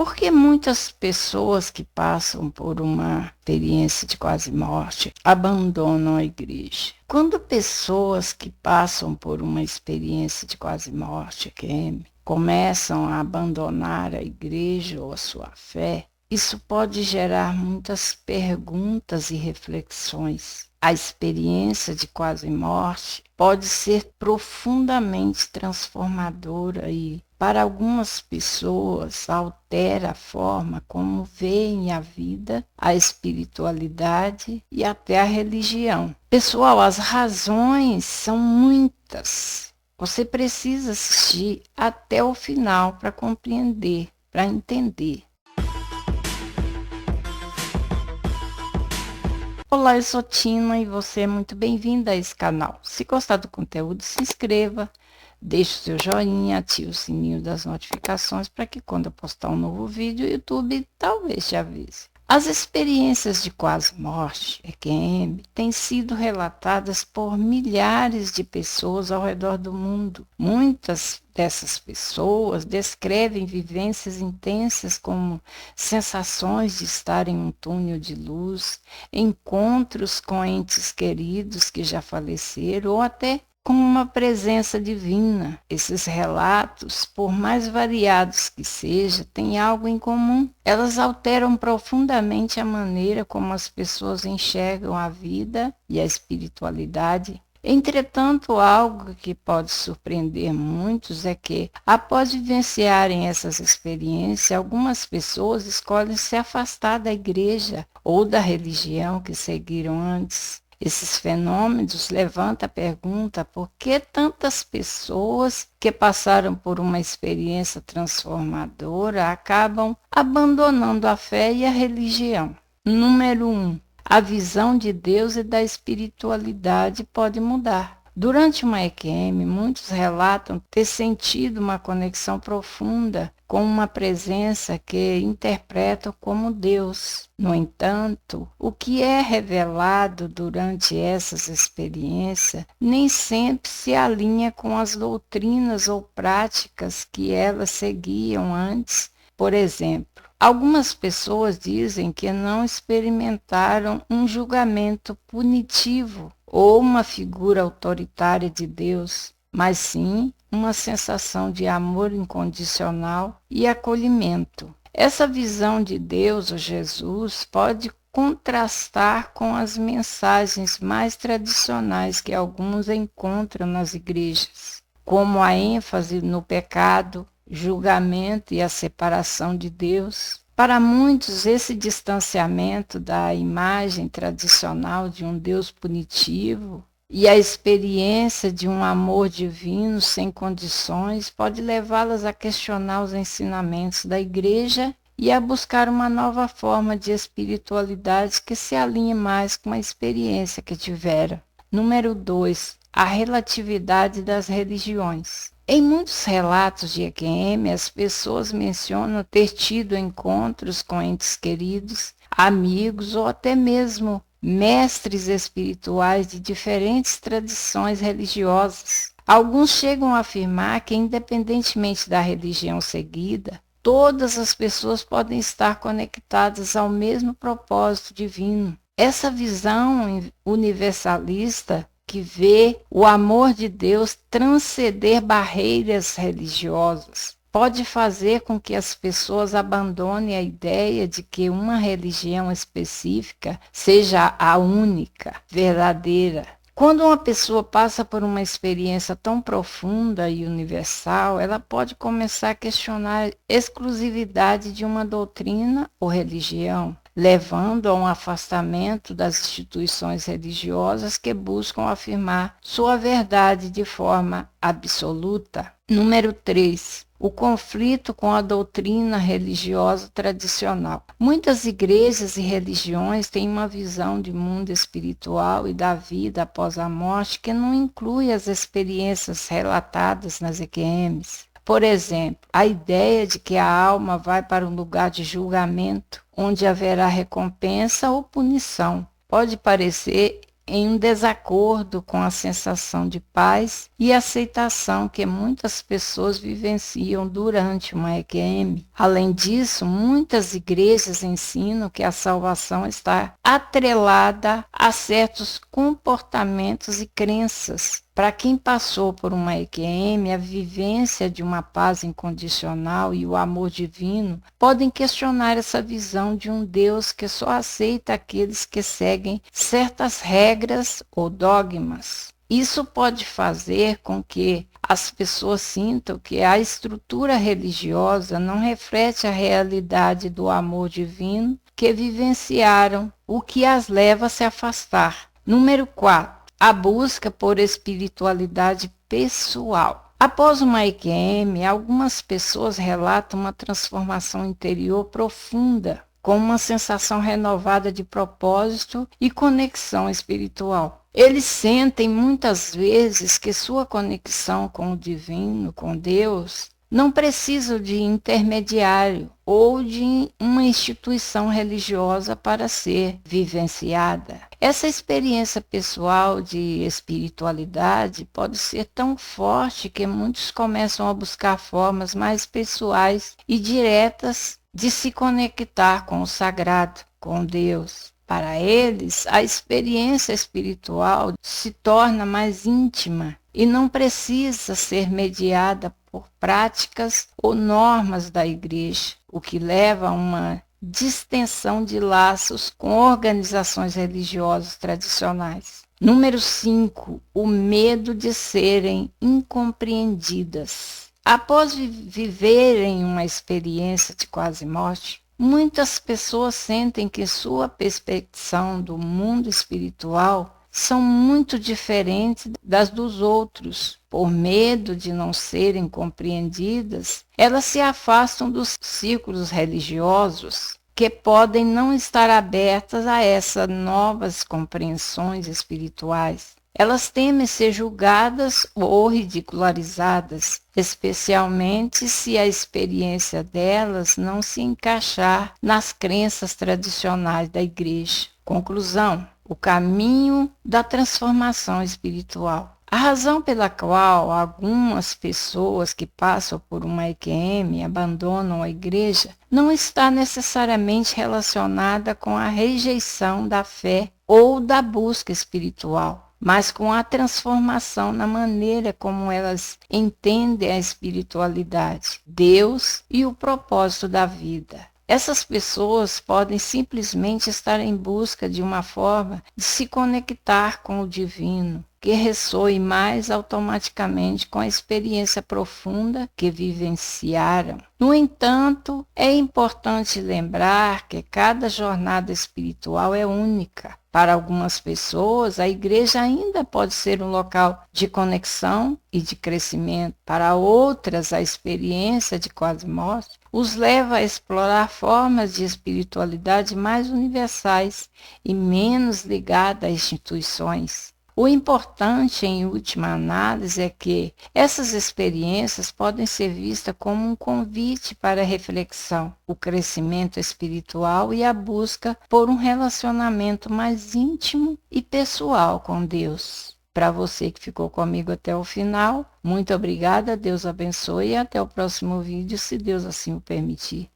Porque muitas pessoas que passam por uma experiência de quase morte abandonam a igreja. Quando pessoas que passam por uma experiência de quase morte, QM, começam a abandonar a igreja ou a sua fé, isso pode gerar muitas perguntas e reflexões. A experiência de quase morte pode ser profundamente transformadora e, para algumas pessoas, altera a forma como veem a vida, a espiritualidade e até a religião. Pessoal, as razões são muitas. Você precisa assistir até o final para compreender, para entender. Olá, eu sou Tina e você é muito bem-vinda a esse canal. Se gostar do conteúdo, se inscreva, deixe o seu joinha, ative o sininho das notificações para que quando eu postar um novo vídeo, o YouTube talvez te avise. As experiências de quase morte, EQM, têm sido relatadas por milhares de pessoas ao redor do mundo. Muitas dessas pessoas descrevem vivências intensas como sensações de estar em um túnel de luz, encontros com entes queridos que já faleceram ou até com uma presença divina. Esses relatos, por mais variados que sejam, têm algo em comum. Elas alteram profundamente a maneira como as pessoas enxergam a vida e a espiritualidade. Entretanto, algo que pode surpreender muitos é que, após vivenciarem essas experiências, algumas pessoas escolhem se afastar da igreja ou da religião que seguiram antes. Esses fenômenos levantam a pergunta por que tantas pessoas que passaram por uma experiência transformadora acabam abandonando a fé e a religião. Número 1. A visão de Deus e da espiritualidade pode mudar. Durante uma EQM, muitos relatam ter sentido uma conexão profunda com uma presença que interpretam como Deus. No entanto, o que é revelado durante essas experiências nem sempre se alinha com as doutrinas ou práticas que elas seguiam antes. Por exemplo, algumas pessoas dizem que não experimentaram um julgamento punitivo ou uma figura autoritária de Deus, mas sim uma sensação de amor incondicional e acolhimento. Essa visão de Deus ou Jesus pode contrastar com as mensagens mais tradicionais que alguns encontram nas igrejas, como a ênfase no pecado, julgamento e a separação de Deus. Para muitos, esse distanciamento da imagem tradicional de um Deus punitivo e a experiência de um amor divino sem condições pode levá-las a questionar os ensinamentos da igreja e a buscar uma nova forma de espiritualidade que se alinhe mais com a experiência que tiveram. Número 2. A relatividade das religiões. Em muitos relatos de EQM, as pessoas mencionam ter tido encontros com entes queridos, amigos ou até mesmo mestres espirituais de diferentes tradições religiosas. Alguns chegam a afirmar que, independentemente da religião seguida, todas as pessoas podem estar conectadas ao mesmo propósito divino. Essa visão universalista que vê o amor de Deus transcender barreiras religiosas, pode fazer com que as pessoas abandonem a ideia de que uma religião específica seja a única, verdadeira. Quando uma pessoa passa por uma experiência tão profunda e universal, ela pode começar a questionar a exclusividade de uma doutrina ou religião, levando a um afastamento das instituições religiosas que buscam afirmar sua verdade de forma absoluta. Número 3. O conflito com a doutrina religiosa tradicional. Muitas igrejas e religiões têm uma visão de mundo espiritual e da vida após a morte que não inclui as experiências relatadas nas EQMs. Por exemplo, a ideia de que a alma vai para um lugar de julgamento, onde haverá recompensa ou punição, pode parecer em um desacordo com a sensação de paz e aceitação que muitas pessoas vivenciam durante uma EQM. Além disso, muitas igrejas ensinam que a salvação está atrelada a certos comportamentos e crenças. Para quem passou por uma EQM, a vivência de uma paz incondicional e o amor divino podem questionar essa visão de um Deus que só aceita aqueles que seguem certas regras ou dogmas. Isso pode fazer com que as pessoas sintam que a estrutura religiosa não reflete a realidade do amor divino que vivenciaram, o que as leva a se afastar. Número 4. A busca por espiritualidade pessoal. Após uma EQM, algumas pessoas relatam uma transformação interior profunda, com uma sensação renovada de propósito e conexão espiritual. Eles sentem muitas vezes que sua conexão com o divino, com Deus, não precisa de intermediário ou de uma instituição religiosa para ser vivenciada. Essa experiência pessoal de espiritualidade pode ser tão forte que muitos começam a buscar formas mais pessoais e diretas de se conectar com o sagrado, com Deus. Para eles, a experiência espiritual se torna mais íntima e não precisa ser mediada por práticas ou normas da igreja, o que leva a uma distensão de laços com organizações religiosas tradicionais. Número 5. O medo de serem incompreendidas. Após viverem uma experiência de quase morte, muitas pessoas sentem que sua percepção do mundo espiritual são muito diferentes das dos outros. Por medo de não serem compreendidas, elas se afastam dos círculos religiosos que podem não estar abertas a essas novas compreensões espirituais. Elas temem ser julgadas ou ridicularizadas, especialmente se a experiência delas não se encaixar nas crenças tradicionais da igreja. Conclusão: o caminho da transformação espiritual. A razão pela qual algumas pessoas que passam por uma EQM abandonam a igreja não está necessariamente relacionada com a rejeição da fé ou da busca espiritual, mas com a transformação na maneira como elas entendem a espiritualidade, Deus e o propósito da vida. Essas pessoas podem simplesmente estar em busca de uma forma de se conectar com o divino, que ressoe mais automaticamente com a experiência profunda que vivenciaram. No entanto, é importante lembrar que cada jornada espiritual é única. Para algumas pessoas, a igreja ainda pode ser um local de conexão e de crescimento. Para outras, a experiência de quase morte os leva a explorar formas de espiritualidade mais universais e menos ligadas a instituições. O importante, em última análise, é que essas experiências podem ser vistas como um convite para a reflexão, o crescimento espiritual e a busca por um relacionamento mais íntimo e pessoal com Deus. Para você que ficou comigo até o final, muito obrigada, Deus abençoe e até o próximo vídeo, se Deus assim o permitir.